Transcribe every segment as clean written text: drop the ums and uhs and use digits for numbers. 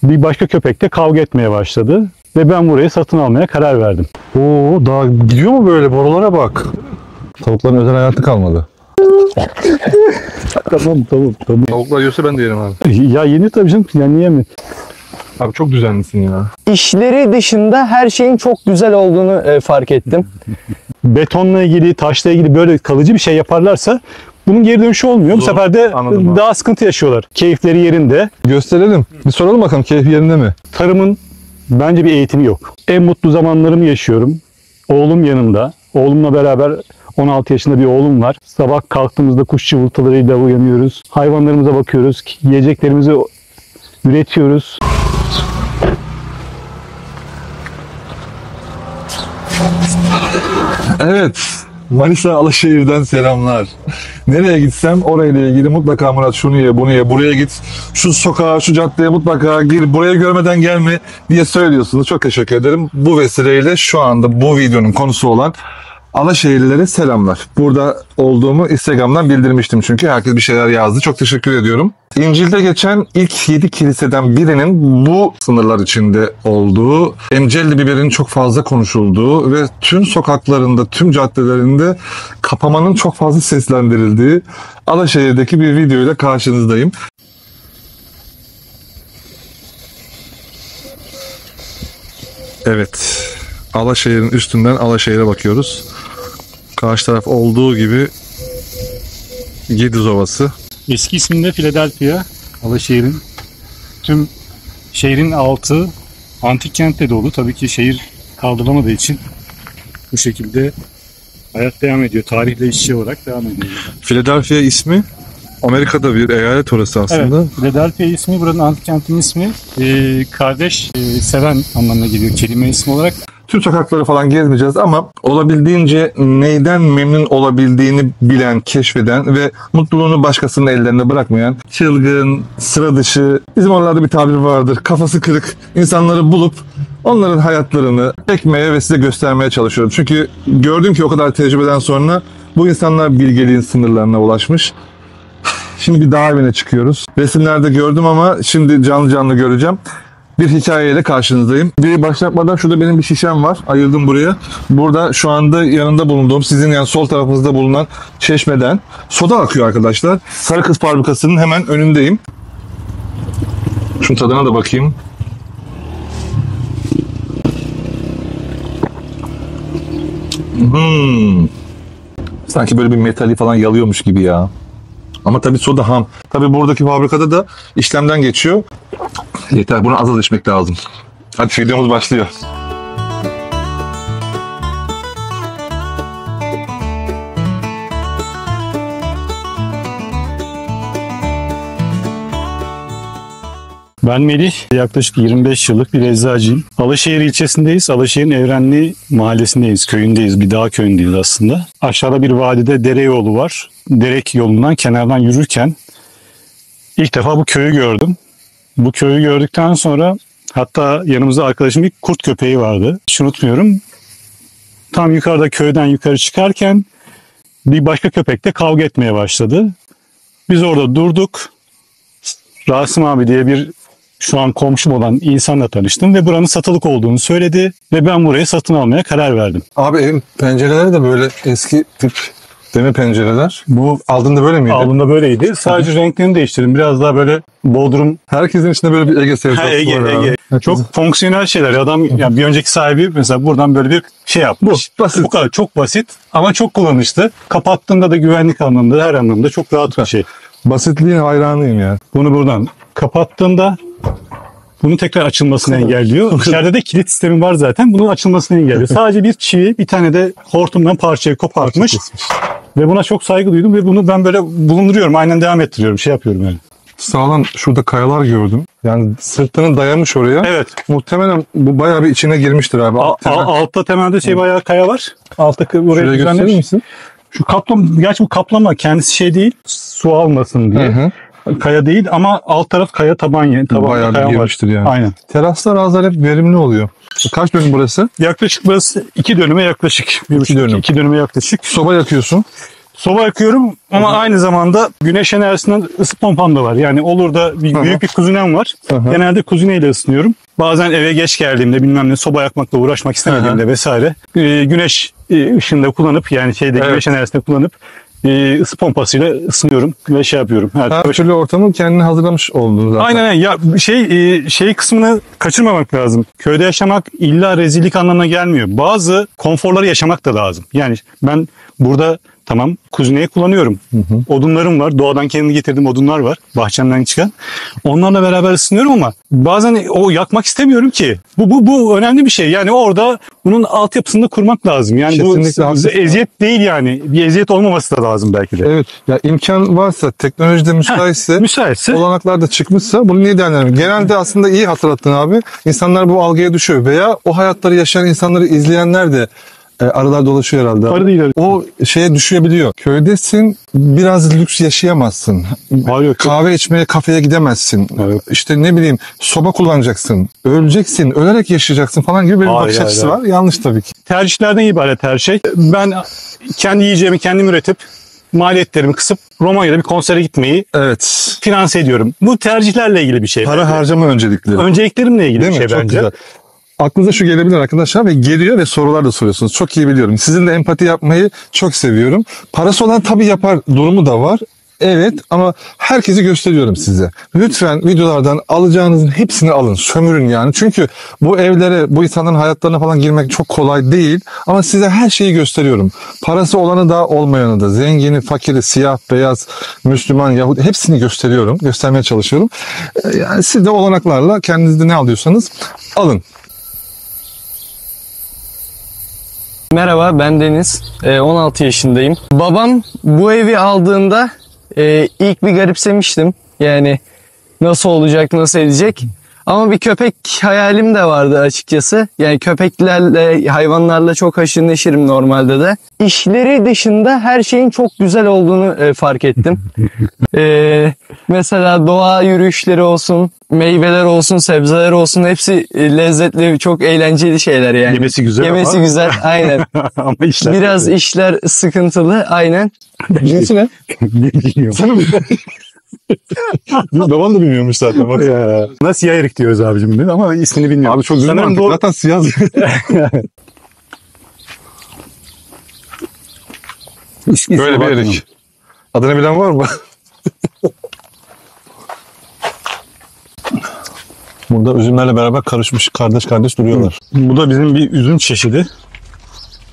Bir başka köpek de kavga etmeye başladı. Ve ben burayı satın almaya karar verdim. Oo, daha gidiyor mu böyle? Borulara bak. Tavukların özel hayatı kalmadı. Tamam. Tavuklar yiyorsa ben de yerim abi. Ya yenir tabii canım. Ya niye mi? Abi çok düzenlisin ya. İşleri dışında her şeyin çok güzel olduğunu fark ettim. Betonla ilgili, taşla ilgili böyle kalıcı bir şey yaparlarsa bunun geri dönüşü olmuyor. Bu sefer de Anladım daha sıkıntı yaşıyorlar. Keyifleri yerinde. Gösterelim. Bir soralım bakalım keyfi yerinde mi? Tarımın bence bir eğitimi yok. En mutlu zamanlarımı yaşıyorum. Oğlum yanımda. Oğlumla beraber 16 yaşında bir oğlum var. Sabah kalktığımızda kuş cıvıltılarıyla uyanıyoruz. Hayvanlarımıza bakıyoruz. Yiyeceklerimizi üretiyoruz. Evet. Manisa Alaşehir'den selamlar. Nereye gitsem orayla ilgili mutlaka Murat şunu ye, bunu ye, buraya git, şu sokağa, şu caddeye mutlaka gir, burayı görmeden gelme diye söylüyorsunuz. Çok teşekkür ederim. Bu vesileyle şu anda bu videonun konusu olan Alaşehirlilere selamlar. Burada olduğumu Instagram'dan bildirmiştim çünkü herkes bir şeyler yazdı. Çok teşekkür ediyorum. İncil'de geçen ilk 7 kiliseden birinin bu sınırlar içinde olduğu, Emcelli biberin çok fazla konuşulduğu ve tüm sokaklarında, tüm caddelerinde kapamanın çok fazla seslendirildiği Alaşehir'deki bir videoyla karşınızdayım. Evet, Alaşehir'in üstünden Alaşehir'e bakıyoruz. Karşı taraf olduğu gibi Gediz Ovası. Eski isminde Philadelphia, Alaşehir'in tüm şehrin altı antik kentle dolu. Tabii ki şehir kaldırılamadığı için bu şekilde hayat devam ediyor. Tarihle iç içe olarak devam ediyor. Philadelphia ismi Amerika'da bir eyalet orası aslında. Evet, Philadelphia ismi, buranın antik kentin ismi. Kardeş, seven anlamına geliyor kelime ismi olarak. Tüm sokakları falan gezmeyeceğiz ama olabildiğince neyden memnun olabildiğini bilen, keşfeden ve mutluluğunu başkasının ellerine bırakmayan, çılgın, sıra dışı, bizim oralarda bir tabir vardır, kafası kırık insanları bulup onların hayatlarını çekmeye ve size göstermeye çalışıyorum. Çünkü gördüm ki o kadar tecrübeden sonra bu insanlar bilgeliğin sınırlarına ulaşmış. Şimdi bir dağ evine çıkıyoruz. Resimlerde gördüm ama şimdi canlı canlı göreceğim. Bir hikayeyle karşınızdayım. Bir başlatmadan şurada benim bir şişem var. Ayırdım buraya. Burada şu anda yanında bulunduğum, sizin yani sol tarafınızda bulunan çeşmeden soda akıyor arkadaşlar. Sarı Kız Fabrikası'nın hemen önündeyim. Şunun tadına da bakayım. Sanki böyle bir metali falan yalıyormuş gibi ya. Ama tabii soda ham. Tabii buradaki fabrikada da işlemden geçiyor. Yeter, bunu az içmek lazım. Hadi videomuz başlıyor. Ben Melih, yaklaşık 25 yıllık bir eczacıyım. Alaşehir ilçesindeyiz. Alaşehir'in Evrenli mahallesindeyiz, köyündeyiz. Bir dağ köyündeyiz aslında. Aşağıda bir vadide dere yolu var. Derek yolundan kenardan yürürken ilk defa bu köyü gördüm. Bu köyü gördükten sonra hatta yanımızda arkadaşım bir kurt köpeği vardı. Hiç unutmuyorum. Tam yukarıda köyden yukarı çıkarken bir başka köpek de kavga etmeye başladı. Biz orada durduk. Rasim abi diye bir şu an komşum olan insanla tanıştım ve buranın satılık olduğunu söyledi ve ben burayı satın almaya karar verdim. Abi evin pencereleri de böyle eski tip demir pencereler. Bu aldığında böyle miydi? Aldığımda böyleydi. Sadece renklerini değiştirdim. Biraz daha böyle Bodrum. Herkesin içinde böyle bir Ege sevdası var. Ege. Çok fonksiyonel şeyler. Adam yani bir önceki sahibi mesela buradan böyle bir şey yapmış. Basit. Bu kadar çok basit ama çok kullanışlı. Kapattığında da güvenlik anlamında her anlamda çok rahat bir şey. Basitliğine hayranıyım ya. Bunu buradan kapattığında bunun tekrar açılmasını engelliyor. İçeride de kilit sistemi var zaten. Bunun açılmasını engelliyor. Sadece bir çivi, bir tane de hortumdan parçayı kopartmış. Ve buna çok saygı duydum ve bunu ben böyle bulunduruyorum. Aynen devam ettiriyorum. Şey yapıyorum yani. Sağlam şurada kayalar gördüm. Yani sırtını dayamış oraya. Evet. Muhtemelen bu bayağı bir içine girmiştir abi. Altta temelde bayağı kaya var. Altta buraya gösterir misin? Şu kaplama, gerçi bu kaplama kendisi şey değil. Su almasın diye. Hı. Kaya değil ama alt taraf kaya taban bayağı bir girmiştir yani. Aynen. Teraslar ağızlar hep verimli oluyor. Kaç dönüm burası? Yaklaşık burası 2 dönüme yaklaşık. 2 dönüm. 2 dönüme yaklaşık. Soba yakıyorsun. Soba yakıyorum ama aynı zamanda güneş enerjisinden ısı pompam da var. Yani olur da büyük bir kuzenem var. Genelde kuzineyle ısınıyorum. Bazen eve geç geldiğimde bilmem ne soba yakmakla uğraşmak istemediğimde vesaire güneş ışığında kullanıp yani güneş enerjisinde kullanıp ısı pompasıyla ısınıyorum ve şey yapıyorum. Her türlü ortamı kendine hazırlamış oldun zaten. Aynen. Ya şey kısmını kaçırmamak lazım. Köyde yaşamak illa rezillik anlamına gelmiyor. Bazı konforları yaşamak da lazım. Yani ben burada tamam kuzineyi kullanıyorum. Odunlarım var. Doğadan kendim getirdiğim odunlar var. Bahçemden çıkan. Onlarla beraber ısınıyorum ama bazen o yakmak istemiyorum ki. Bu önemli bir şey. Yani orada bunun altyapısını da kurmak lazım. Yani Kesinlikle bu eziyet değil yani. Bir eziyet olmaması da lazım belki de. Evet. Ya imkan varsa, teknolojide müsaitse, olanaklar da çıkmışsa bunu niye değerlendirmiyor? Genelde aslında iyi hatırlattın abi. İnsanlar bu algıya düşüyor veya o hayatları yaşayan insanları izleyenler de aralar dolaşıyor herhalde. Arı değil. O şeye düşebiliyor. Köydesin, biraz lüks yaşayamazsın. Hayır, Kahve içmeye kafeye gidemezsin. Evet. İşte ne bileyim soba kullanacaksın. Öleceksin, ölerek yaşayacaksın falan gibi bir bakış açısı var. Yanlış tabii ki. Tercihlerden ibaret her şey. Ben kendi yiyeceğimi kendim üretip maliyetlerimi kısıp Romanya'da bir konsere gitmeyi finanse ediyorum. Bu tercihlerle ilgili bir şey. Para harcama öncelikleri. Önceliklerimle ilgili Değil bir mi? şey Çok bence. güzel. Aklınıza şu gelebilir arkadaşlar ve geliyor ve sorular da soruyorsunuz. Çok iyi biliyorum. Sizinle empati yapmayı çok seviyorum. Parası olan tabii yapar durumu da var. Evet ama herkesi gösteriyorum size. Lütfen videolardan alacağınızın hepsini alın. Sömürün yani. Çünkü bu evlere, bu insanların hayatlarına falan girmek çok kolay değil. Ama size her şeyi gösteriyorum. Parası olanı da olmayanı da. Zengini, fakiri, siyah, beyaz, Müslüman, Yahudi hepsini gösteriyorum. Göstermeye çalışıyorum. Yani siz de olanaklarla kendinizde ne alıyorsanız alın. Merhaba, ben Deniz. 16 yaşındayım. Babam bu evi aldığında ilk bir garipsemiştim. Yani nasıl olacak, nasıl edecek? Ama bir köpek hayalim de vardı açıkçası. Yani köpeklerle, hayvanlarla çok haşır neşirim normalde de. İşleri dışında her şeyin çok güzel olduğunu fark ettim. Mesela doğa yürüyüşleri olsun, meyveler olsun, sebzeler olsun hepsi lezzetli, çok eğlenceli şeyler yani. Yemesi güzel Yemesi ama. güzel, aynen. Ama işler. Biraz işler sıkıntılı, aynen. Cinsi ne? Bilmiyorum. Babam da bilmiyormuş zaten. Bak. Ya. Nasıl erik diyoruz abicim biz ama ismini bilmiyorum. Abi çok güzel Sanırım mantık. Zaten siyah. Böyle bir erik. Adını bilen var mı? Burada üzümlerle beraber karışmış kardeş kardeş duruyorlar. Bu da bizim bir üzüm çeşidi.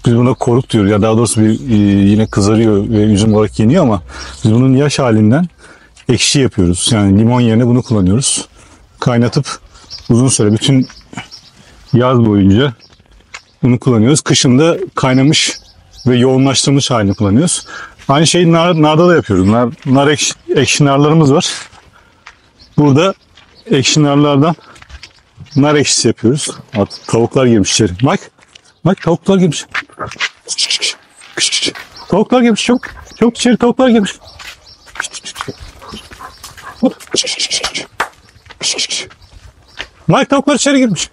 Biz buna koruk diyoruz. Ya daha doğrusu yine kızarıyor ve üzüm olarak yeniyor ama biz bunun yaş halinden ekşi yapıyoruz. Yani limon yerine bunu kullanıyoruz. Kaynatıp uzun süre bütün yaz boyunca bunu kullanıyoruz. Kışın da kaynamış ve yoğunlaştırılmış halini kullanıyoruz. Aynı şeyi narda da yapıyoruz. Ekşi narlarımız var. Burada ekşi narlardan nar ekşisi yapıyoruz. Tavuklar girmiş içeri. Mike tavuklar girmiş. Tavuklar girmiş çok. Çok içeri tavuklar girmiş. Mike tavuklar içeri girmiş.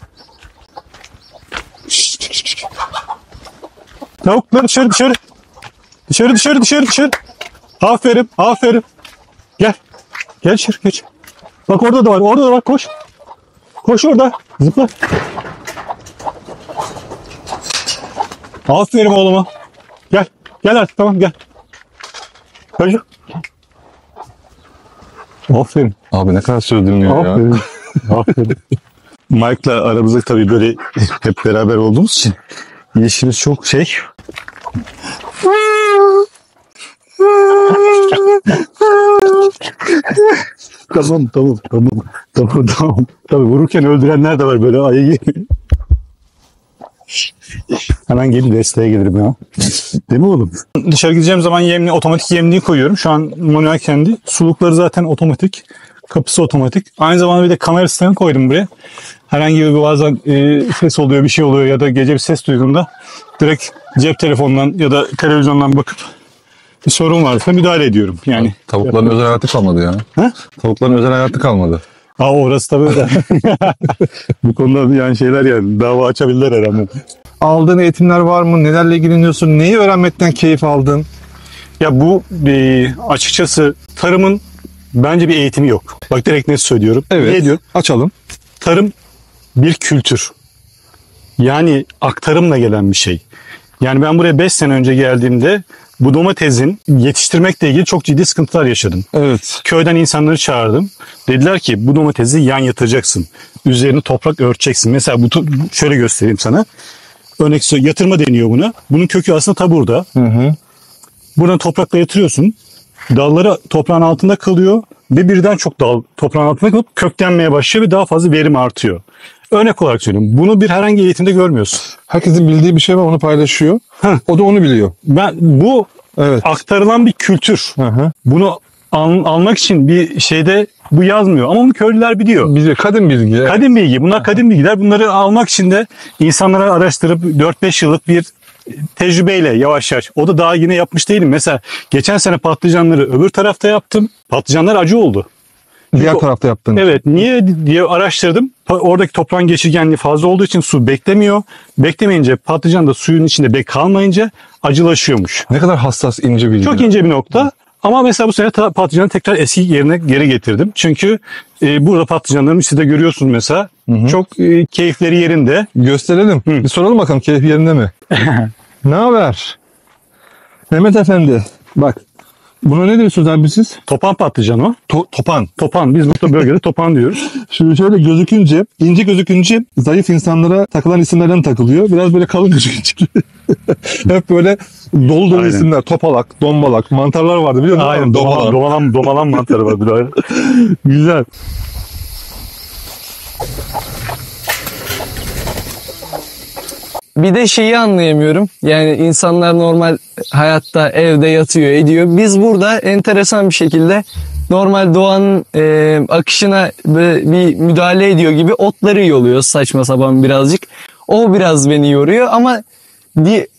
Tavuklar dışarı. Dışarı. Aferin. Gel içeri geç. Bak orada da var koş. Koş orada. Zıpla. Aferin oğluma. Gel artık tamam gel. Çocuk. Aferin. Abi ne kadar söz dinliyor ya. Aferin. Mike'la aramızda tabii böyle hep beraber olduğumuz için ilişkimiz çok şey. Tamam. Tabii vururken öldürenler de var böyle ayı gibi. Hemen gelin desteğe gelirim ya. Değil mi oğlum? Dışarı gideceğim zaman otomatik yemliği koyuyorum. Şu an manuel kendi. Sulukları zaten otomatik. Kapısı otomatik. Aynı zamanda bir de kamera sistemi koydum buraya. Herhangi bir bazen ses oluyor, bir şey oluyor ya da gece bir ses duyduğumda direkt cep telefonundan ya da televizyondan bakıp bir sorun varsa müdahale ediyorum. Yani Tavukların özel hayatı kalmadı ya. Ha? Tavukların özel hayatı kalmadı. Orası tabii öyle. Bu konuda yani şeyler yani dava açabilirler herhalde. Aldığın eğitimler var mı? Nelerle ilgileniyorsun? Neyi öğrenmekten keyif aldın? Ya bu açıkçası tarımın bence bir eğitimi yok. Bak direkt net söylüyorum. Evet. Ne diyor? Açalım. Tarım bir kültür. Yani aktarımla gelen bir şey. Yani ben buraya 5 sene önce geldiğimde bu domatesin yetiştirmekle ilgili çok ciddi sıkıntılar yaşadım. Evet. Köyden insanları çağırdım. Dediler ki bu domatesi yan yatıracaksın. Üzerini toprak örteceksin. Mesela şöyle göstereyim sana. Örnek söyleyeyim, yatırma deniyor buna. Bunun kökü aslında ta burada. Buradan toprakla yatırıyorsun. Dalları toprağın altında kalıyor ve birden çok dal toprağın altında kalıp köklenmeye başlıyor ve daha fazla verim artıyor. Örnek olarak söyleyeyim. Bunu bir herhangi eğitimde görmüyorsun. Herkesin bildiği bir şey var, onu paylaşıyor. O da onu biliyor. Bu Evet. aktarılan bir kültür. Hı. Bunu almak için bir şeyde bu yazmıyor. Ama bunu köylüler biliyor. Bize kadim bilgi. Kadim bilgi. Bunlar kadim bilgiler. Bunları almak için de insanlara araştırıp 4-5 yıllık bir tecrübeyle yavaş yavaş. O da daha yine yapmış değilim. Mesela geçen sene patlıcanları öbür tarafta yaptım. Patlıcanlar acı oldu. Diğer tarafta yaptın. Evet. Niye diye araştırdım. Oradaki toprağın geçirgenliği fazla olduğu için su beklemiyor. Beklemeyince patlıcan da suyun içinde kalmayınca acılaşıyormuş. Ne kadar hassas, ince bilgi. Çok ince bir nokta. Ama mesela bu sene patlıcanı tekrar eski yerine geri getirdim. Çünkü burada patlıcanların siz de görüyorsunuz mesela. Çok keyifleri yerinde. Gösterelim. Bir soralım bakalım, keyif yerinde mi? Ne haber? Mehmet Efendi. Bak. Buna ne diyorsunuz abi siz? Topan patlıcan o. Topan. Topan. Biz burada bölgede topan diyoruz. Şimdi şöyle gözükünce, ince gözükünce zayıf insanlara takılan isimlerden takılıyor. Biraz böyle kalın gözükünce. Hep böyle dolu dolu Aynen. isimler. Topalak, dombalak, mantarlar vardı biliyor musun? Aynen. Domalan mantarı var. Bir de. Güzel. Bir de şeyi anlayamıyorum. Yani insanlar normal hayatta evde yatıyor, ediyor. Biz burada enteresan bir şekilde normal doğanın akışına bir müdahale ediyor gibi otları yoluyoruz saçma sapan birazcık. O biraz beni yoruyor ama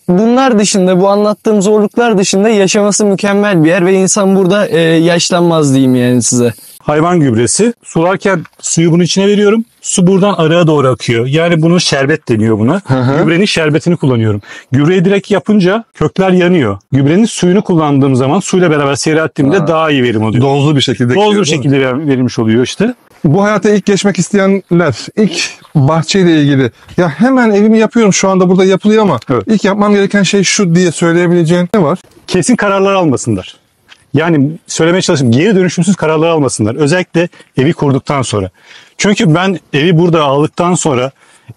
bunlar dışında, bu anlattığım zorluklar dışında yaşaması mükemmel bir yer ve insan burada yaşlanmaz diyeyim yani size. Hayvan gübresi. Sularken suyu bunun içine veriyorum. Su buradan araya doğru akıyor. Yani bunun şerbet deniyor buna. Gübrenin şerbetini kullanıyorum. Gübreyi direkt yapınca kökler yanıyor. Gübrenin suyunu kullandığım zaman suyla beraber seyrettiğimde daha iyi verim oluyor. Dozlu bir şekilde. Dozlu bir şekilde verilmiş oluyor işte. Bu hayata ilk geçmek isteyenler, ilk bahçeyle ilgili, ya hemen evimi yapıyorum, şu anda burada yapılıyor ama Evet. ilk yapmam gereken şey şu diye söyleyebileceğin ne var? Kesin kararlar almasınlar. Yani söylemeye çalışayım, geri dönüşümsüz kararlar almasınlar. Özellikle evi kurduktan sonra. Çünkü ben evi burada aldıktan sonra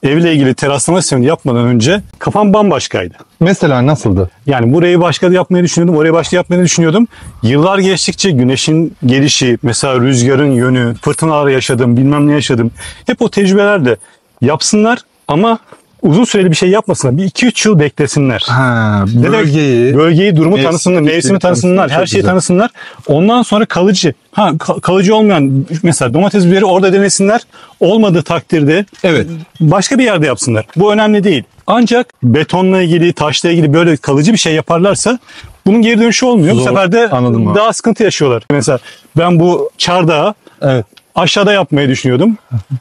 evle ilgili teraslama sistemini yapmadan önce kafam bambaşkaydı. Mesela nasıldı? Yani burayı başka yapmayı düşünüyordum, orayı başka yapmayı düşünüyordum. Yıllar geçtikçe güneşin gelişi, mesela rüzgarın yönü, fırtınalar yaşadım, bilmem ne yaşadım. Hep o tecrübelerle yapsınlar ama uzun süreli bir şey yapmasınlar. Bir 2-3 yıl beklesinler. Ha, Bölgeyi, durumu mevsimi, tanısınlar, mevsimi tanısınlar, her çok şeyi güzel. tanısınlar. Ondan sonra kalıcı. Kalıcı olmayan mesela domates biberi orada denesinler. Olmadığı takdirde Evet. başka bir yerde yapsınlar. Bu önemli değil. Ancak betonla ilgili, taşla ilgili böyle kalıcı bir şey yaparlarsa bunun geri dönüşü olmuyor. Bu Zor. sefer de Anladım abi. daha sıkıntı yaşıyorlar. Mesela ben bu çardağı Evet. aşağıda yapmayı düşünüyordum.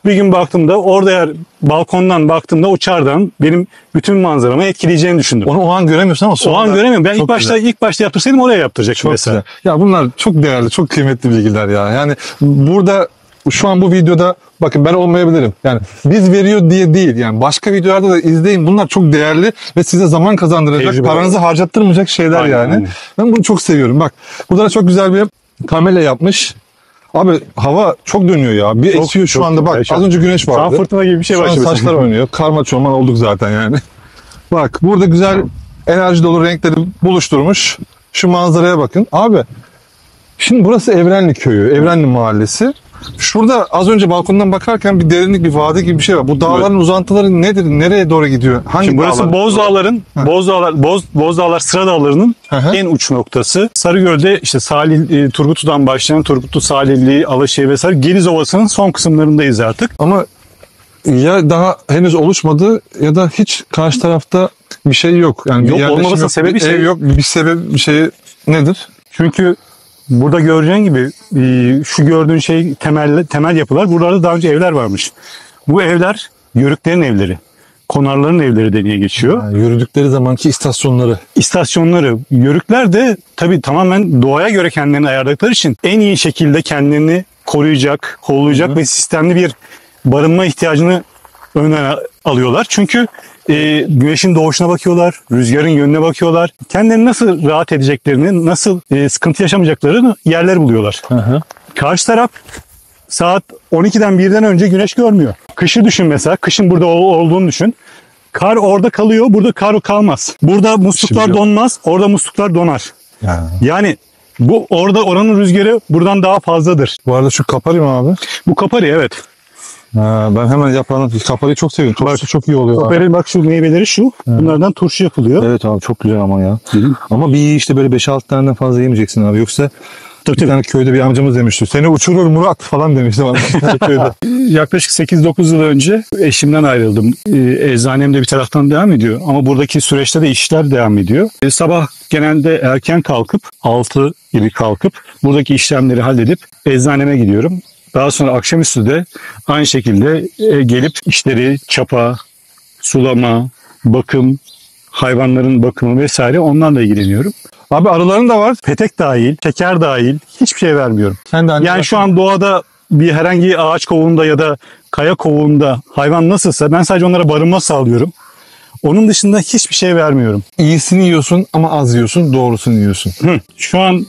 Bir gün baktığımda orada balkondan baktığımda o çardağın benim bütün manzaramı etkileyeceğini düşündüm. Onu o an göremiyorsun ama O sonra an göremiyorum. Ben çok ilk başta yaptırsaydım oraya yaptıracaktım çok mesela. güzel. Ya bunlar çok değerli, çok kıymetli bilgiler ya. Yani burada şu an bu videoda bakın ben olmayabilirim. Yani biz veriyor diye değil. Yani başka videolarda da izleyin. Bunlar çok değerli ve size zaman kazandıracak, Tecrübe. paranızı harcattırmayacak şeyler Aynen, yani. aynen. Ben bunu çok seviyorum. Bak burada da çok güzel bir kamera yapmış. Abi hava çok dönüyor ya. Bir Çok, esiyor şu çok anda bak. güzel. Az önce güneş Şu an vardı. fırtına gibi bir şey Şu an başladı. saçlar oynuyor. Karma çorman olduk zaten yani. Bak burada güzel enerji dolu renkleri buluşturmuş. Şu manzaraya bakın. Abi şimdi burası Evrenli köyü, Evrenli mahallesi. Şurada az önce balkondan bakarken bir derinlik, bir vadi gibi bir şey var. Bu dağların uzantıları nedir? Nereye doğru gidiyor? Hangi Şimdi burası dağlar? Bozdağların, Bozdağlar sıra dağlarının Hı hı. en uç noktası. Sarıgöl'de işte Turgutlu'dan başlayan Turgutlu, Salihli, Alaşehir vesaire Geliz Ovası'nın son kısımlarındayız artık. Ama ya daha henüz oluşmadı ya da hiç karşı tarafta bir şey yok. Yani Yok, bir yerleşim olmamasının yok, sebebi bir şey- ev yok, bir sebep bir şey nedir? Çünkü burada göreceğin gibi şu gördüğün şey temel yapılar. Buralarda daha önce evler varmış. Bu evler Yörüklerin evleri. konarların evleri diye geçiyor. Yani yürüdükleri zamanki istasyonları. İstasyonları, yörükler de tabii tamamen doğaya göre kendilerini ayarladıkları için en iyi şekilde kendilerini koruyacak, kollayacak ve sistemli bir barınma ihtiyacını öne alıyorlar. Çünkü güneşin doğuşuna bakıyorlar, rüzgarın yönüne bakıyorlar. Kendilerini nasıl rahat edeceklerini, nasıl sıkıntı yaşamayacaklarını yerler buluyorlar. Karşı taraf saat 12'den 1'den önce güneş görmüyor. Kışı düşün mesela, kışın burada olduğunu düşün. Kar orada kalıyor, burada kar kalmaz. Burada musluklar donmaz, orada musluklar donar. Yani bu oranın rüzgarı buradan daha fazladır. Bu arada şu kapari mi abi? Bu kapari, evet. Ben hemen yaprağını, kapariyi çok seviyorum. Turşu çok iyi oluyor. Kapari, bak şu meyveleri şu. Bunlardan turşu yapılıyor. Evet abi, çok güzel ama ya. Ama bir işte böyle 5-6 taneden fazla yemeyeceksin abi. Yoksa bir tane köyde bir amcamız demişti. Seni uçurur Murat falan demişti bana köyde. Yaklaşık 8-9 yıl önce eşimden ayrıldım. Eczanem de bir taraftan devam ediyor. Ama buradaki süreçte de işler devam ediyor. Sabah genelde erken kalkıp 6 gibi kalkıp buradaki işlemleri halledip eczaneme gidiyorum. Daha sonra akşamüstü de aynı şekilde gelip işleri, çapa, sulama, bakım, hayvanların bakımı vesaire onlarla ilgileniyorum. Abi arıların da var. Petek dahil, şeker dahil hiçbir şey vermiyorum. Sen de Yani şu an doğada bir herhangi ağaç kovuğunda ya da kaya kovuğunda hayvan nasılsa ben sadece onlara barınma sağlıyorum. Onun dışında hiçbir şey vermiyorum. iyisini yiyorsun ama az yiyorsun, doğrusunu yiyorsun. Şu an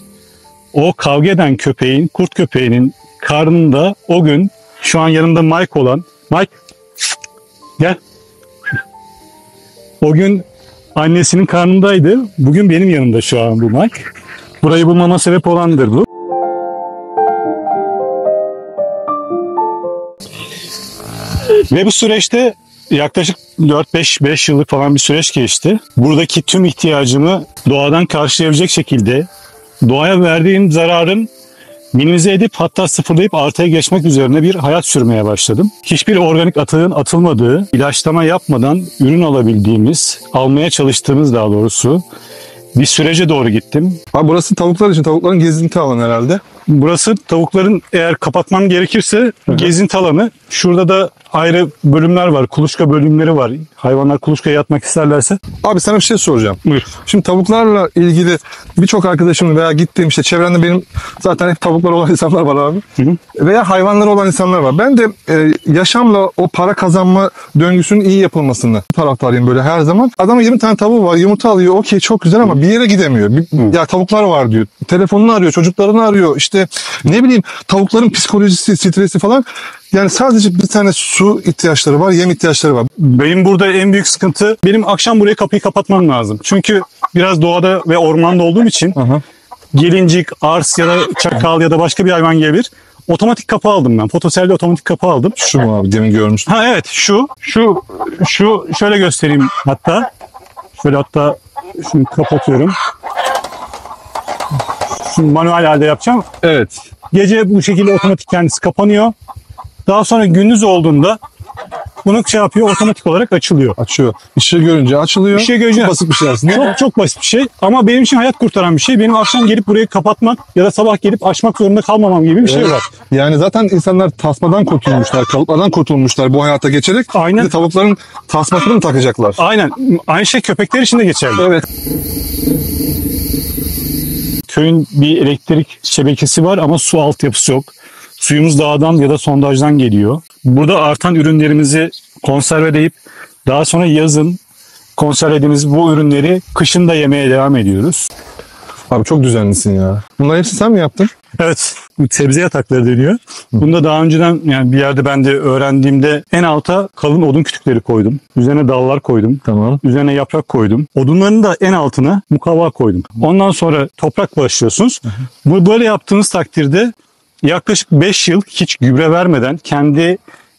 o kavga eden köpeğin, kurt köpeğinin karnında o gün şu an yanımda Mike olan, Mike gel. O gün annesinin karnındaydı. Bugün benim yanımda şu an bu Mike. Burayı bulmama sebep olandır bu. Ve bu süreçte yaklaşık 4-5 yıllık falan bir süreç geçti. Buradaki tüm ihtiyacımı doğadan karşılayabilecek şekilde doğaya verdiğim zararın minimize edip hatta sıfırlayıp artıya geçmek üzerine bir hayat sürmeye başladım. Hiçbir organik atığın atılmadığı, ilaçlama yapmadan ürün alabildiğimiz, almaya çalıştığımız daha doğrusu bir sürece doğru gittim. Abi burası tavuklar için, tavukların gezinti alanı herhalde. Burası tavukların eğer kapatmam gerekirse gezinti alanı. Şurada da ayrı bölümler var, kuluçka bölümleri var. Hayvanlar kuluçkaya yatmak isterlerse. Abi sana bir şey soracağım. Buyur. Şimdi tavuklarla ilgili birçok arkadaşım veya gittiğim işte çevremde benim zaten hep tavuklar olan insanlar var abi. Veya hayvanları olan insanlar var. Ben de yaşamla o para kazanma döngüsünün iyi yapılmasını taraftarıyım böyle her zaman. Adamın 20 tane tavuğu var, yumurta alıyor, okey çok güzel ama bir yere gidemiyor. Ya tavuklar var diyor. Telefonunu arıyor, çocuklarını arıyor. İşte ne bileyim tavukların psikolojisi, stresi falan. Yani sadece bir tane su ihtiyaçları var, yem ihtiyaçları var. Benim burada en büyük sıkıntı benim akşam buraya kapıyı kapatmam lazım. Çünkü biraz doğada ve ormanda olduğum için gelincik, ars ya da çakal ya da başka bir hayvan gelebilir. Otomatik kapı aldım ben. Fotoselde otomatik kapı aldım. Şu mu abi demin görmüştüm. Ha evet şu şöyle göstereyim hatta. Şöyle hatta şunu kapatıyorum. Şimdi manuel halde yapacağım. Evet. Gece bu şekilde otomatik kendisi kapanıyor. Daha sonra gündüz olduğunda bunu şey yapıyor, otomatik olarak açılıyor. Açıyor. Işığı görünce açılıyor. Işığı görünce çok basit bir şey aslında. Çok basit bir şey ama benim için hayat kurtaran bir şey. Benim akşam gelip burayı kapatmak ya da sabah gelip açmak zorunda kalmamam gibi bir şey var. Yani zaten insanlar tasmadan kurtulmuşlar, kalıplardan kurtulmuşlar bu hayata geçerek. Aynen. Bir de tavukların tasmasını mı takacaklar? Aynen. Aynı şey köpekler için de geçerli. Evet. Köyün bir elektrik şebekesi var ama su altyapısı yok. Suyumuz dağdan ya da sondajdan geliyor. Burada artan ürünlerimizi konserveleyip daha sonra yazın konservelediğimiz bu ürünleri kışın da yemeye devam ediyoruz. Abi çok düzenlisin ya. Bunların hepsini sen mi yaptın? Evet, sebze yatakları deniyor. Bunu da daha önceden yani bir yerde ben de öğrendiğimde en alta kalın odun kütükleri koydum. Üzerine dallar koydum. Tamam. Üzerine yaprak koydum. Odunların da en altına mukavva koydum. Ondan sonra toprak başlıyorsunuz. Bu böyle yaptığınız takdirde yaklaşık 5 yıl hiç gübre vermeden kendi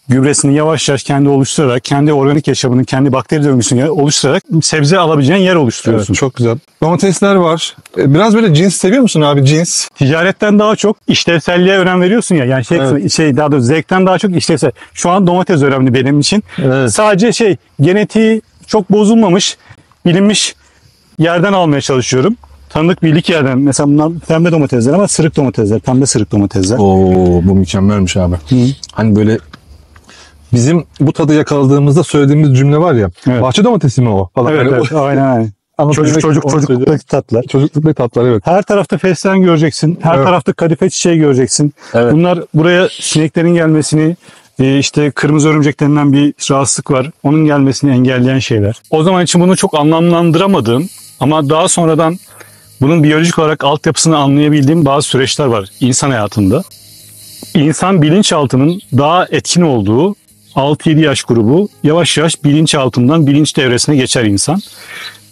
gübresini yavaş yavaş kendi oluşturarak, kendi organik yaşamını, kendi bakteri döngüsünü oluşturarak sebze alabileceğin yer oluşturuyorsun. Evet, çok güzel. Domatesler var. Biraz böyle cins seviyor musun abi, cins? Ticaretten daha çok işlevselliğe önem veriyorsun ya. Yani daha doğrusu zevkten daha çok işlevsel. Şu an domates önemli benim için. Evet. Sadece genetiği çok bozulmamış, bilinmiş yerden almaya çalışıyorum. Tanıdık bildik yerden. Mesela bunlar pembe domatesler ama sırık domatesler. Pembe sırık domatesler. Oo, bu mükemmelmiş abi. Hani böyle bizim bu tadı yakaladığımızda söylediğimiz cümle var ya. Evet. Bahçe domatesi mi o? Falan. Evet, Hani evet, aynen. Çocukluktaki tatlar. Çocukluk tatlar, evet. Her tarafta fesleğen göreceksin. Her Evet. tarafta kadife çiçeği göreceksin. Evet. Bunlar buraya sineklerin gelmesini, işte kırmızı örümcek denilen bir rahatsızlık var. Onun gelmesini engelleyen şeyler. O zaman için bunu çok anlamlandıramadığım ama daha sonradan bunun biyolojik olarak altyapısını anlayabildiğim bazı süreçler var insan hayatında. İnsan bilinçaltının daha etkin olduğu 6-7 yaş grubu yavaş yavaş bilinçaltından bilinç devresine geçer insan.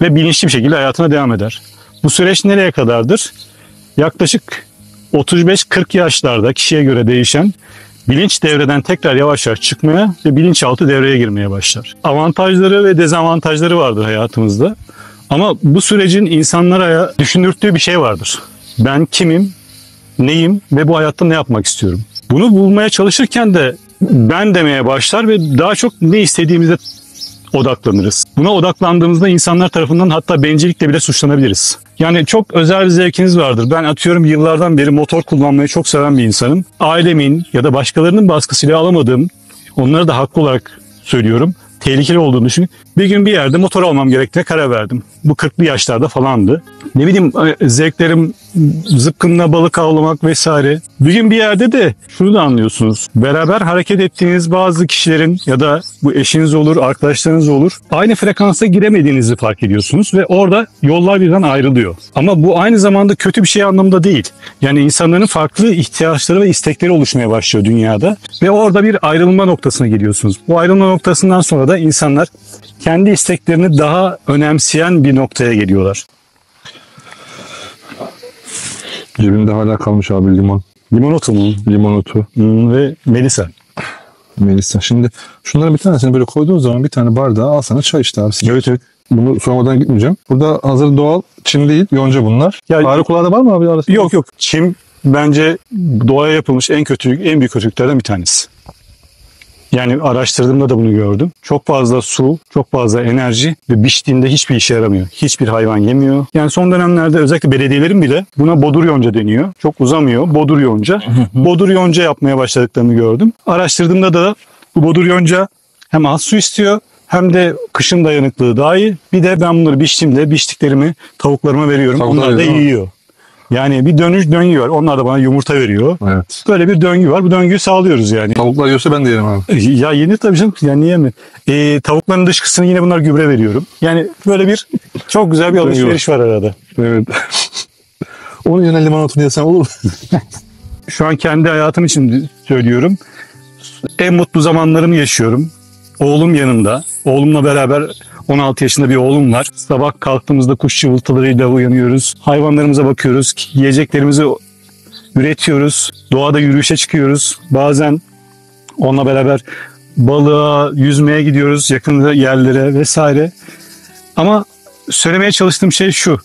Ve bilinçli bir şekilde hayatına devam eder. Bu süreç nereye kadardır? Yaklaşık 35-40 yaşlarda kişiye göre değişen bilinç devreden tekrar yavaş yavaş çıkmaya ve bilinçaltı devreye girmeye başlar. Avantajları ve dezavantajları vardır hayatımızda. Ama bu sürecin insanlara düşündürttüğü bir şey vardır. Ben kimim, neyim ve bu hayatta ne yapmak istiyorum? Bunu bulmaya çalışırken de ben demeye başlar ve daha çok ne istediğimize odaklanırız. Buna odaklandığımızda insanlar tarafından hatta bencillikle bile suçlanabiliriz. Yani çok özel bir zevkiniz vardır. Ben atıyorum yıllardan beri motor kullanmayı çok seven bir insanım. Ailemin ya da başkalarının baskısıyla alamadığım, onları da haklı olarak söylüyorum, tehlikeli olduğunu düşün. Bir gün bir yerde motor almam gerektiğine karar verdim. Bu 40'lı yaşlarda falandı. Ne bileyim zevklerim zıpkınla balık avlamak vesaire. Bir gün bir yerde de şunu da anlıyorsunuz. Beraber hareket ettiğiniz bazı kişilerin ya da bu eşiniz olur, arkadaşlarınız olur. Aynı frekansa giremediğinizi fark ediyorsunuz ve orada yollar birden ayrılıyor. Ama bu aynı zamanda kötü bir şey anlamda değil. Yani insanların farklı ihtiyaçları ve istekleri oluşmaya başlıyor dünyada. Ve orada bir ayrılma noktasına geliyorsunuz. Bu ayrılma noktasından sonra da insanlar kendi isteklerini daha önemseyen bir noktaya geliyorlar. Cebimde hala kalmış abi limon. Limonotu mu? Limonotu. Ve Melisa. Melisa. Şimdi şunların bir tanesini böyle koyduğun zaman bir tane bardağa al sana çay işte abi. Evet, evet. Bunu sormadan gitmeyeceğim. Burada hazır doğal çim değil, yonca bunlar. Ya, Fare kulağı da var mı abi arasında? Yok yok. Çim bence doğaya yapılmış en büyük kötülüklerden bir tanesi. Yani araştırdığımda da bunu gördüm. Çok fazla su, çok fazla enerji ve biçtiğinde hiçbir işe yaramıyor. Hiçbir hayvan yemiyor. Yani son dönemlerde özellikle belediyelerin bile buna bodur yonca deniyor. Çok uzamıyor. Bodur yonca. Bodur yonca yapmaya başladıklarını gördüm. Araştırdığımda da bu bodur yonca hem az su istiyor hem de kışın dayanıklılığı daha iyi. Bir de ben bunları biçtiklerimi tavuklarıma veriyorum. Tavuklar Onlar da yiyor, yiyor. Yani bir döngü var. Onlar da bana yumurta veriyor. Evet. Böyle bir döngü var. Bu döngüyü sağlıyoruz yani. Tavuklar yiyorsa ben de yerim abi. Ya yenir tabii canım. Yani niye mi? Tavukların dışkısını yine bunlar gübre veriyorum. Yani böyle bir çok güzel bir alışveriş var arada. Evet. Onun yerine limonatını yesem olur mu? Şu an kendi hayatım için söylüyorum. En mutlu zamanlarımı yaşıyorum. Oğlum yanımda. Oğlumla beraber 16 yaşında bir oğlum var. Sabah kalktığımızda kuş cıvıltılarıyla uyanıyoruz. Hayvanlarımıza bakıyoruz. Yiyeceklerimizi üretiyoruz. Doğada yürüyüşe çıkıyoruz. Bazen onunla beraber balığa, yüzmeye gidiyoruz yakın yerlere vesaire. Ama söylemeye çalıştığım şey şu.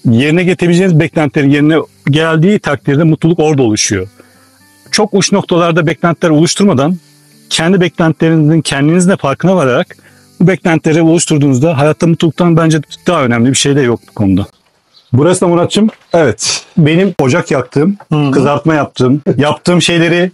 Yerine getirebileceğiniz beklentilerin yerine geldiği takdirde mutluluk orada oluşuyor. Çok uç noktalarda beklentiler oluşturmadan kendi beklentilerinizin kendinizle farkına vararak bu beklentileri oluşturduğunuzda hayatta mutluluktan bence daha önemli bir şey de yok bu konuda. Burası da Muratçım. Evet. Benim ocak yaktığım, kızartma yaptığım şeyleri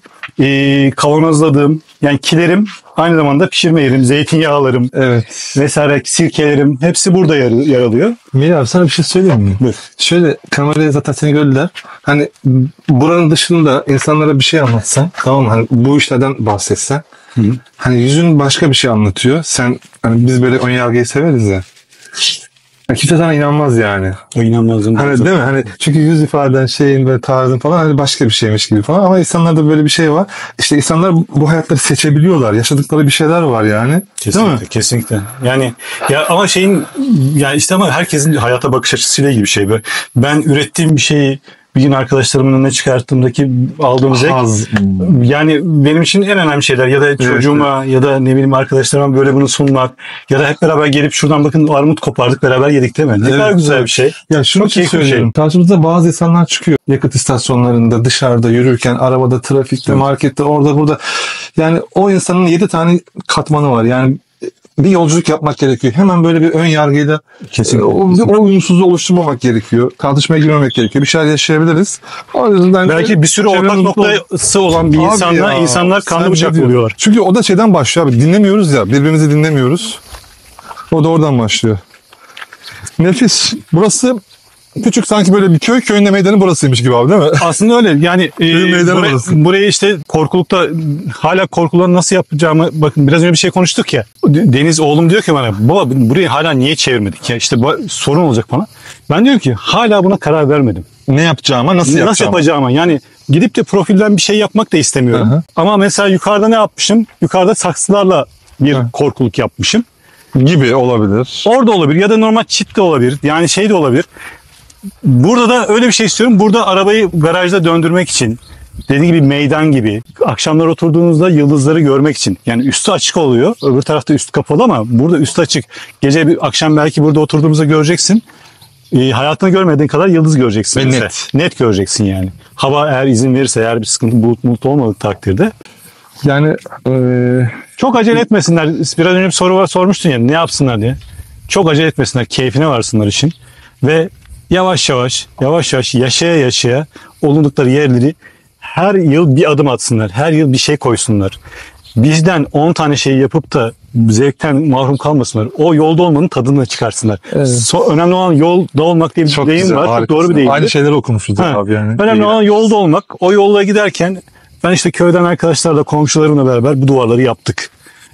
kavanozladığım, yani kilerim aynı zamanda pişirme yerim, zeytinyağlarım Evet. vesaire sirkelerim hepsi burada yer alıyor. Melih abi sana bir şey söyleyeyim mi? Buyur. Şöyle kameraya zaten seni gördüler. Hani buranın dışında insanlara bir şey anlatsan, tamam mı? Hani bu işlerden bahsetsen. Hani yüzün başka bir şey anlatıyor. Sen hani biz böyle ön yargıyı severiz ya. Yani kimse sana inanmaz yani. O inanmazdım. Hani değil mi? Hani çünkü yüz ifaden şeyin ve tarzın falan hani başka bir şeymiş gibi falan ama insanlarda böyle bir şey var. İşte insanlar bu hayatları seçebiliyorlar. Yaşadıkları bir şeyler var yani. Değil mi? Kesinlikle. Yani ya ama işte ama herkesin hayata bakış açısıyla ilgili bir şey. Ben ürettiğim bir şeyi bir gün arkadaşlarımın önüne çıkarttığımdaki aldığım zevk yani benim için en önemli şeyler ya da çocuğuma ya da ne bileyim arkadaşlarıma böyle bunu sunmak ya da hep beraber gelip şuradan bakın armut kopardık beraber yedik değil mi? Ne kadar güzel bir şey. Ya şunu Çok keyifli bir söyleyeyim. Karşımızda bazı insanlar çıkıyor. Yakıt istasyonlarında, dışarıda yürürken, arabada, trafikte, markette, orada burada. Yani o insanın 7 tane katmanı var. Yani bir yolculuk yapmak gerekiyor. Hemen böyle bir ön yargıyla Kesinlikle. o uyumsuzluğu oluşturmamak gerekiyor. Tartışmaya girmemek gerekiyor. Bir şeyler yaşayabiliriz. O yüzden Belki bir sürü ortak noktası olan bir insanlar kanlı bıçak oluyorlar. Çünkü o da şeyden başlıyor abi. Dinlemiyoruz ya. Birbirimizi dinlemiyoruz. O da oradan başlıyor. Nefis. Burası küçük, sanki böyle bir köyün de meydanı burasıymış gibi abi, değil mi? Aslında öyle. Yani meydanı burası. buraya işte korkulukta hala korkuları nasıl yapacağımı, bakın biraz önce bir şey konuştuk ya. Deniz oğlum diyor ki bana, baba burayı hala niye çevirmedik ya, işte sorun olacak bana. Ben diyorum ki hala buna karar vermedim. Ne yapacağıma, nasıl yapacağıma. Yani gidip de profilden bir şey yapmak da istemiyorum. Hı hı. Ama mesela yukarıda ne yapmışım? Yukarıda saksılarla bir korkuluk yapmışım. Gibi olabilir. Orada olabilir ya da normal çit de olabilir. Yani şey de olabilir. Burada da öyle bir şey istiyorum. Burada arabayı garajda döndürmek için, dediğim gibi meydan gibi, akşamlar oturduğunuzda yıldızları görmek için. Yani üstü açık oluyor. Öbür tarafta üstü kapalı ama burada üstü açık. Gece bir akşam belki burada oturduğumuzda göreceksin. Hayatını görmediğin kadar yıldız göreceksin. Ve mesela. Net göreceksin yani. Hava eğer izin verirse, eğer bir sıkıntı bulut olmadığı takdirde. Yani Çok acele etmesinler. Biraz önce bir soru sormuştun ya, ne yapsınlar diye. Çok acele etmesinler. Keyfine varsınlar işin. Ve yavaş yavaş yaşaya olundukları yerleri her yıl bir adım atsınlar. Her yıl bir şey koysunlar. Bizden 10 tane şey yapıp da zevkten mahrum kalmasınlar. O yolda olmanın tadını çıkarsınlar. Evet. Önemli olan yolda olmak diye bir deyim güzel, var. harika. Doğru bir deyim. Aynı şeyleri okumuşuz abi yani. Önemli olan yolda olmak. O yolda giderken ben işte köyden arkadaşlarla, komşularımla beraber bu duvarları yaptık.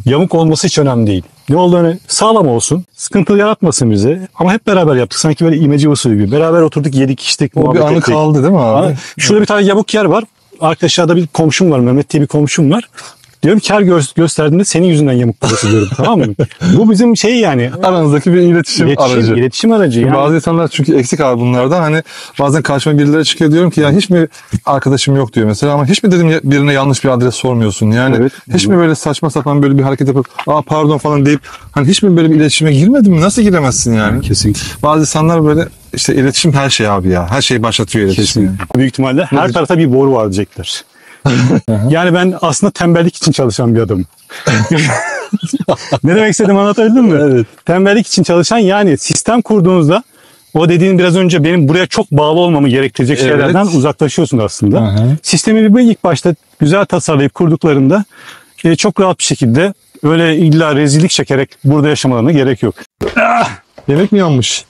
Yamuk olması hiç önemli değil. Ne olduğunu sağlam olsun. Sıkıntı yaratmasın bize. Ama hep beraber yaptık. Sanki böyle imece usulü gibi. Beraber oturduk, yedik, içtik. O bir anı ettik. Kaldı değil mi abi? Şurada bir tane yamuk yer var. Arkadaşlarda bir komşum var. Mehmet diye bir komşum var. Diyorum ki her gösterdiğinde senin yüzünden yamuk burası diyorum, tamam mı? Bu bizim şey yani. Aranızdaki bir iletişim aracı. İletişim aracı yani. Bazı insanlar çünkü eksik abi bunlardan. Hani bazen karşıma birileri çıkıyor, diyorum ki ya hiç mi arkadaşım yok diyor mesela, ama hiç mi dedim birine yanlış bir adres sormuyorsun yani. Evet. Hiç mi böyle saçma sapan böyle bir hareket yapıp pardon falan deyip hani hiç mi böyle bir iletişime girmedin mi? Nasıl giremezsin yani? Kesinlikle. Bazı insanlar böyle işte iletişim her şey abi ya. Her şeyi başlatıyor iletişim. Yani. Büyük ihtimalle her tarafta bir boru var diyecekler. Yani ben aslında tembellik için çalışan bir adamım. Ne demek istediğimi anlatabildim mi? Evet. Tembellik için çalışan, yani sistem kurduğunuzda o dediğin biraz önce benim buraya çok bağlı olmamı gerektirecek şeylerden uzaklaşıyorsun aslında. Hı-hı. Sistemi bir ilk başta güzel tasarlayıp kurduklarında çok rahat bir şekilde öyle illa rezillik çekerek burada yaşamalarına gerek yok. Yemek mi yanmış?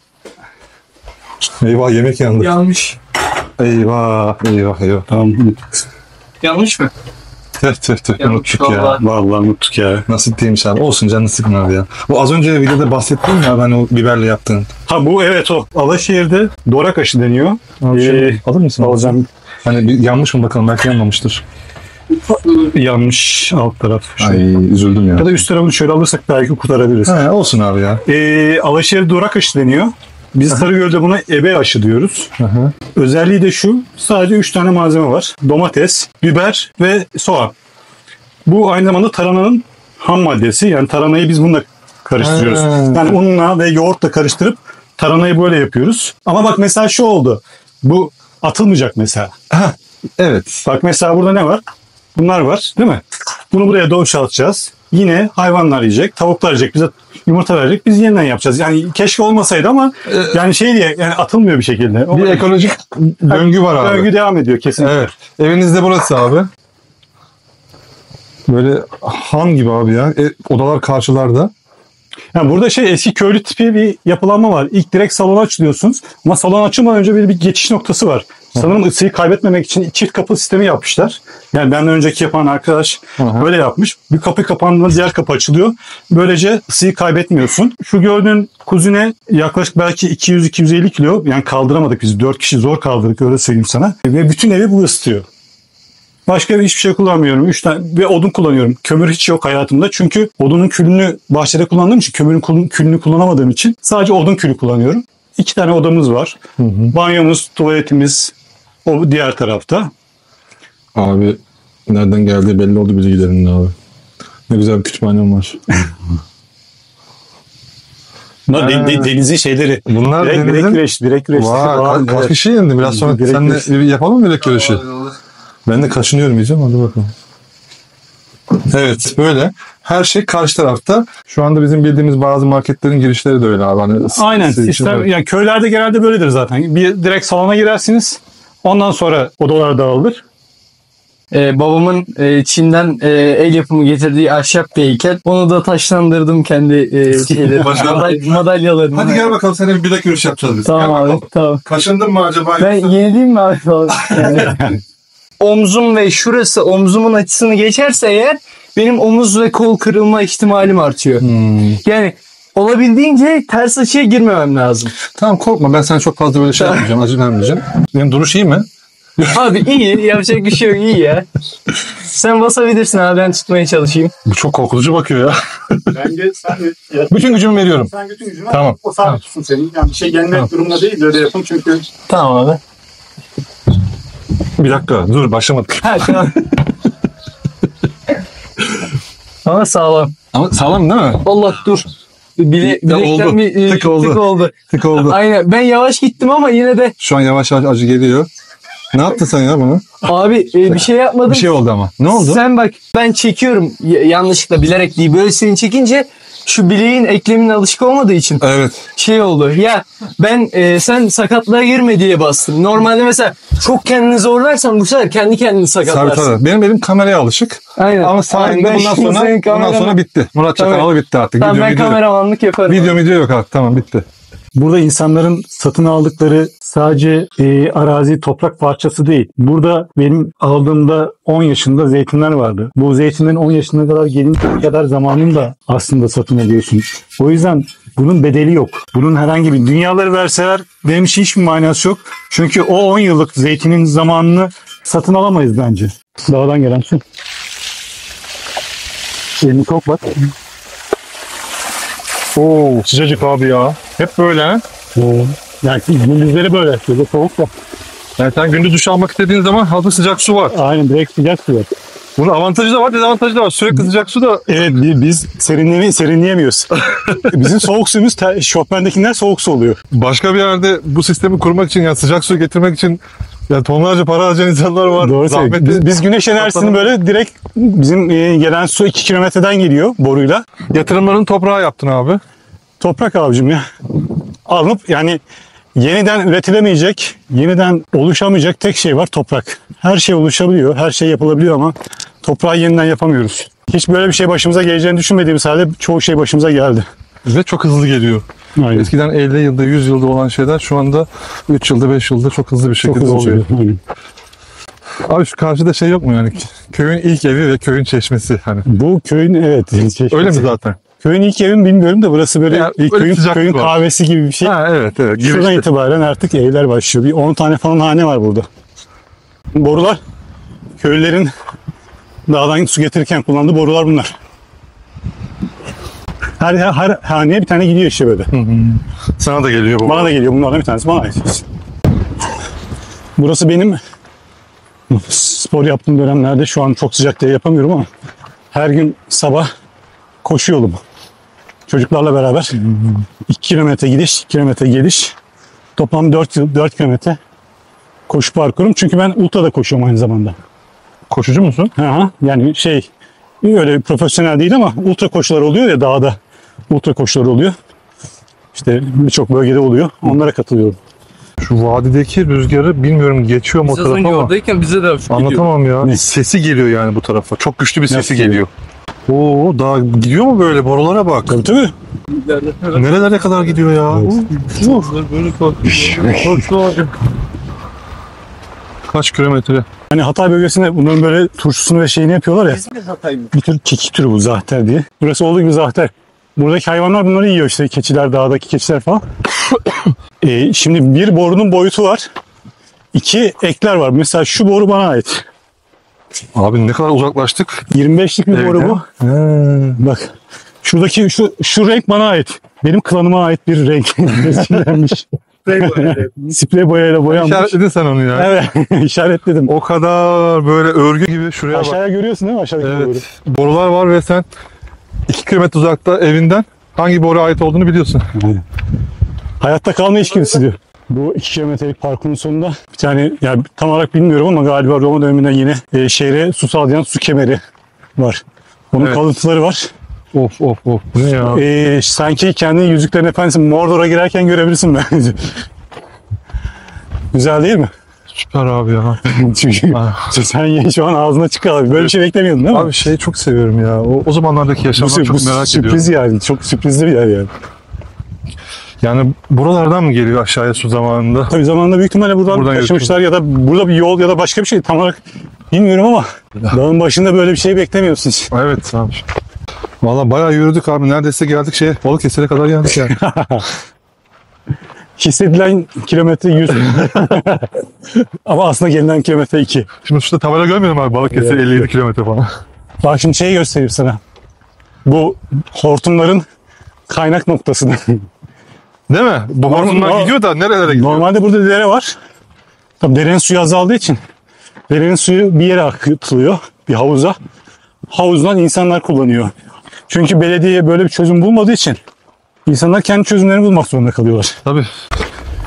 Eyvah, yemek yandı. Yanmış. Eyvah. Tamam. Yanlış mı? Tüh. Unuttuk ya. Vallahi unuttuk ya. Nasip değilmiş abi. Olsun, canını sıkma abi ya. Bu az önce videoda bahsettim ya, ben o biberle yaptığın. Ha bu evet o. Alaşehir'de dorak aşı deniyor. Alır mısın? Alacağım. Hani yanmış mı bakalım, belki yanmamıştır. Yanmış alt taraf. Ay üzüldüm ya. Ya da üst tarafını şöyle alırsak belki kurtarabiliriz. Olsun abi ya. Alaşehir dorak aşı deniyor. Biz Sarıgöl'de buna ebe aşı diyoruz. Hı-hı. Özelliği de şu, sadece 3 tane malzeme var. Domates, biber ve soğan. Bu aynı zamanda tarananın ham maddesi. Yani taranayı biz bununla karıştırıyoruz. Yani unla ve yoğurtla karıştırıp taranayı böyle yapıyoruz. Ama bak mesela şu oldu. Bu atılmayacak mesela. Evet. Bak mesela burada ne var? Bunlar var değil mi? Bunu buraya boşaltacağız. Yine hayvanlar yiyecek, tavuklar yiyecek, bize yumurta verecek, biz yeniden yapacağız. Yani keşke olmasaydı ama yani şey diye, yani atılmıyor bir şekilde. Bir ekolojik döngü var abi. Döngü devam ediyor kesinlikle. Evet. Evinizde burası abi. Böyle han gibi abi ya. Odalar karşılarda. Yani burada eski köylü tipi bir yapılanma var. İlk direkt salona açılıyorsunuz. Ama salon açılmadan önce bir geçiş noktası var. Sanırım ısıyı kaybetmemek için çift kapı sistemi yapmışlar. Yani benden önceki yapan arkadaş böyle yapmış. Bir kapı kapandığında diğer kapı açılıyor. Böylece ısıyı kaybetmiyorsun. Şu gördüğün kuzine yaklaşık belki 200-250 kilo. Yani kaldıramadık biz. 4 kişi zor kaldırdık, öyle söyleyeyim sana. Ve bütün evi bu ısıtıyor. Başka hiçbir şey kullanmıyorum. 3 tane ve odun kullanıyorum. Kömür hiç yok hayatımda. Çünkü odunun külünü bahçede kullandığım için, kömürün külünü kullanamadığım için sadece odun külü kullanıyorum. 2 tane odamız var. Banyomuz, tuvaletimiz o diğer tarafta. Abi nereden geldiği belli oldu bilgilerinin abi. Ne güzel bir kütüphanem var. Bunlar denizin şeyleri. Bunlar direkt güreş. Kaç kişi yendi? Biraz sonra seninle yapalım mı direkt güreşi? Ben de kaşınıyorum, yiyeceğim, hadi bakalım. Evet böyle. Her şey karşı tarafta. Şu anda bizim bildiğimiz bazı marketlerin girişleri de öyle abi. Hani Aynen. sizin için Sistem, öyle. yani köylerde genelde böyledir zaten. Bir direkt salona girersiniz. Ondan sonra odalar dağılır. Babamın Çin'den el yapımı getirdiği ahşap bir heykel. Onu da taşlandırdım kendi şeyleri, madalyalarını. Hadi gel bakalım seninle bir bilek yürüyüş yapacağız biz. Tamam Gel abi, bakalım. tamam. Kaşındın mı acaba? Ben yenileyim mi abi falan? Yani, omzum ve şurası, omzumun açısını geçerse eğer benim omuz ve kol kırılma ihtimalim artıyor. Yani olabildiğince ters açıya girmemem lazım. Tamam korkma, ben sana çok fazla böyle şey yapmayacağım, acı vermeyeceğim. Benim duruş iyi mi? Abi iyi, yapacak bir şey yok, iyi ya. Sen basabilirsin abi, ben tutmaya çalışayım. Bu çok korkutucu bakıyor ya. Bence sen de Bütün gücümü veriyorum. sen bütün gücünü Tamam. o sabit tutsun senin. Yani bir şey yenmek durumunda değil, öyle yapın çünkü. Tamam abi. Bir dakika dur, başlamadık. Ha tamam. Ama sağlam. Ama sağlam değil mi? Allah dur. Bilekten oldu. bir Tık oldu. tık oldu. Tık oldu. Aynen. Ben yavaş gittim ama yine de Şu an yavaş yavaş acı geliyor. Ne yaptın sen ya bunu? abi bir şey yapmadım. Bir şey oldu ama. Ne oldu? Sen bak, ben çekiyorum yanlışlıkla, bilerek değil. Böyle seni çekince şu bileğin eklemine alışık olmadığı için Evet. şey oldu. Ya ben sen sakatlığa girme diye bastım. Normalde mesela çok kendini zorlarsan bu sefer kendi kendini Tabii sakatlarsın. tabii. Benim elim kameraya alışık. Aynen. Ama sayende Ben bundan şimdi sonra senin kameraman- bitti. Murat Tabii. Çakalalı bitti artık. Tamam, ben video, kameramanlık yaparım. video yok artık. Tamam bitti. Burada insanların satın aldıkları sadece arazi, toprak parçası değil. Burada benim aldığımda 10 yaşında zeytinler vardı. Bu zeytinlerin 10 yaşına kadar gelinceye kadar zamanını da aslında satın alıyorsun. O yüzden bunun bedeli yok. Bunun herhangi bir dünyaları verseler benim için hiçbir manası yok. Çünkü o 10 yıllık zeytinin zamanını satın alamayız bence. Dağdan gelen su. Elini koklat. Oo sıcacık abi ya. Hep böyle ha. Yani gündüzleri böyle soğuk da. Yani sen gündüz duş almak istediğin zaman hazır sıcak su var. Aynen, direkt sıcak su var. Bunun avantajı da var, dezavantajı da var. Sürekli sıcak su da Evet, biz serinleyemiyoruz. Bizim soğuk suyumuz şofbendekinden soğuk su oluyor. başka bir yerde bu sistemi kurmak için, yani sıcak su getirmek için yani tonlarca para harcayan insanlar var. Doğru Zahmetli. söylüyorsun. Biz güneş enerjisini böyle direkt bizim gelen su 2 kilometreden geliyor boruyla. Yatırımlarını toprağa yaptın abi. Toprak abicim ya. Alınıp yani yeniden üretilemeyecek, yeniden oluşamayacak tek şey var: toprak. Her şey oluşabiliyor, her şey yapılabiliyor ama toprağı yeniden yapamıyoruz. Hiç böyle bir şey başımıza geleceğini düşünmediğimiz halde çoğu şey başımıza geldi. Ve çok hızlı geliyor. Aynen. Eskiden 50 yılda, 100 yılda olan şeyler şu anda 3 yılda, 5 yılda çok hızlı bir Çok şekilde hızlı oluyor. oluyor. Aynen. Abi şu karşıda şey yok mu yani? Köyün ilk evi ve köyün çeşmesi hani. Bu köyün çeşmesi. Öyle mi zaten? Köyün ilk evim bilmiyorum da burası böyle Ya, öyle köyün sıcaklık var. kahvesi gibi bir şey. Ha evet. Şuradan Girişte. itibaren artık evler başlıyor. Bir 10 tane falan hane var burada. Borular köylülerin dağdan su getirirken kullandığı borular bunlar. Her haneye bir tane gidiyor işte böyle. Sana da geliyor bu. Bana da geliyor. Bunlardan bir tanesi bana ait. Burası benim spor yaptığım dönemlerde, şu an çok sıcak diye yapamıyorum ama her gün sabah koşu yolum. Çocuklarla beraber 2 kilometre gidiş, 2 kilometre geliş. Toplam 4 kilometre koşu parkurum. Çünkü ben ultra da koşuyorum aynı zamanda. Koşucu musun? Yani öyle profesyonel değil ama ultra koşular oluyor ya, dağda ultra koşular oluyor. İşte birçok bölgede oluyor. Onlara katılıyorum. Şu vadideki rüzgarı bilmiyorum geçiyor mu o Biz az tarafa önce ama oradayken bize de hafif gidiyor. anlatamam ya. Ne? Sesi geliyor yani bu tarafa. Çok güçlü bir sesi Nasıl geliyor. Oo daha gidiyor mu böyle? Borulara bak. Tabii. Nerelere kadar gidiyor ya? Böyle korkuyor. Kaç kilometre? Hani Hatay bölgesinde bunların böyle turşusunu ve şeyini yapıyorlar ya. İzmir Hatay mı? Bir tür kekik türü bu, zahter diye. Burası olduğu gibi zahter. Buradaki hayvanlar bunları yiyor, işte keçiler, dağdaki keçiler falan. Şimdi bir borunun boyutu var. 2 ekler var. Mesela şu boru bana ait. Abi ne kadar uzaklaştık. 25'lik bir Evet, boru bu. Bak. Şuradaki şu renk bana ait. Benim klanıma ait bir renk. Resimlenmiş. Sprey boyayla boyanmış. İşaretledin sen onu ya. Evet, işaretledim. O kadar böyle örgü gibi şuraya bak. Aşağıya görüyorsun değil mi? Aşağıdaki boru. Evet. Borular var ve sen 2 kilometre uzakta evinden hangi boruya ait olduğunu biliyorsun. Hayatta kalma içgüdüsü diyor. Bu 2 kilometrelik parkurun sonunda bir tane, yani tam olarak bilmiyorum ama galiba Roma döneminden yine şehre su sağlayan su kemeri var. Onun Evet. kalıntıları var. Of of of. Bu ne ya? Sanki kendini Yüzüklerin Efendisi Mordor'a girerken görebilirsin bence. Güzel değil mi? Süper abi ya. Çünkü sen şu an ağzına çıkıyor abi. Böyle bir şey beklemiyordun değil mi? Abi şeyi çok seviyorum ya. O zamanlardaki yaşamı çok merak sürpriz ediyorum. yani. Çok sürprizli bir yer yani. Yani buralardan mı geliyor aşağıya su zamanında? Tabii zamanında büyük ihtimalle buradan taşımışlar ya da burada bir yol ya da başka bir şey tam olarak bilmiyorum ama dağın başında böyle bir şey beklemiyorsun hiç. Evet abi. Valla bayağı yürüdük abi. Neredeyse geldik Balıkesir'e kadar geldik yani. Hissedilen kilometre 100. Ama aslında gelinen kilometre 2. Şimdi şurada tabela görmüyorum abi. Balıkesir Evet. 57 kilometre falan. Bak şimdi şeyi göstereyim sana. Bu hortumların kaynak noktasını. Değil mi? Bu hortumlar gidiyor da nerelere gidiyor? Normalde burada dere var. Tabii derenin suyu azaldığı için derenin suyu bir yere akıtılıyor. Bir havuza. Havuzdan insanlar kullanıyor. Çünkü belediye böyle bir çözüm bulmadığı için insanlar kendi çözümlerini bulmak zorunda kalıyorlar. Tabii.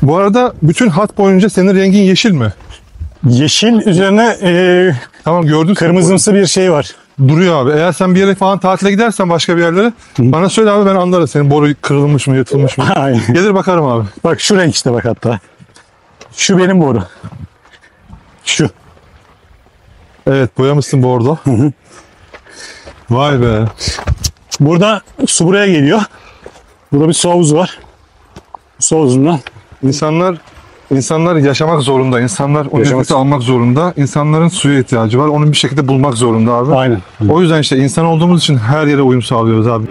Bu arada bütün hat boyunca senin rengin yeşil mi? Yeşil üzerine Tamam gördün. kırmızımsı bir şey var. Duruyor abi. Eğer sen bir yere falan tatile gidersen başka bir yerlere bana söyle abi ben anlarım senin boru kırılmış mı yırtılmış mı. Aynen. Gelir bakarım abi. Bak şu renk işte bak hatta. Şu benim boru. Şu. Evet boyamışsın bordo. Vay be. Burada su buraya geliyor. Burada bir su havuzu var. Su havuzundan. İnsanlar yaşamak zorunda. İnsanlar o nefesi almak zorunda. İnsanların suya ihtiyacı var. Onu bir şekilde bulmak zorunda abi. Aynen. O yüzden işte insan olduğumuz için her yere uyum sağlıyoruz abi.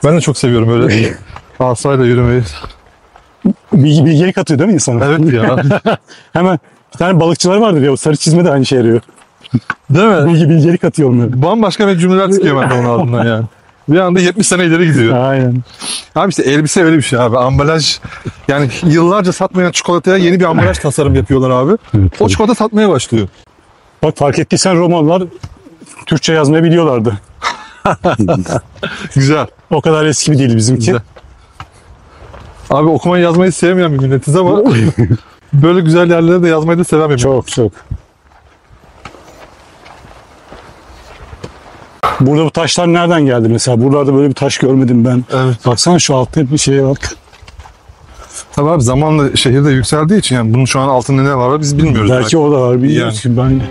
Ben de çok seviyorum öyle asayla yürümeyi. Bilgelik atıyor değil mi insana? Evet ya. Hemen bir tane balıkçılar vardır ya. O sarı çizme de aynı şey yarıyor. Değil mi? Bilgelik atıyor onları. Bambaşka bir cümleler çıkıyor benden onun ardından yani. Bir anda 70 sene ileri gidiyor. Aynen. Abi işte elbise öyle bir şey abi. Ambalaj yani yıllarca satmayan çikolataya yeni bir ambalaj tasarım yapıyorlar abi. Evet, O çikolata satmaya başlıyor. Bak fark ettiysen Romalılar Türkçe yazmayı biliyorlardı. Güzel. O kadar eski bir dil bizimki. Güzel. Abi okumayı yazmayı sevmeyen bir milletiz ama böyle güzel yerlere de yazmayı da seven bir millet. Çok çok. Burada bu taşlar nereden geldi mesela? Buralarda böyle bir taş görmedim ben. Evet. Baksana şu altta bir şeye bak. Tabii abi zamanla şehirde yükseldiği için yani bunun şu an altında ne var biz bilmiyoruz. Belki o da var. Yani. Ben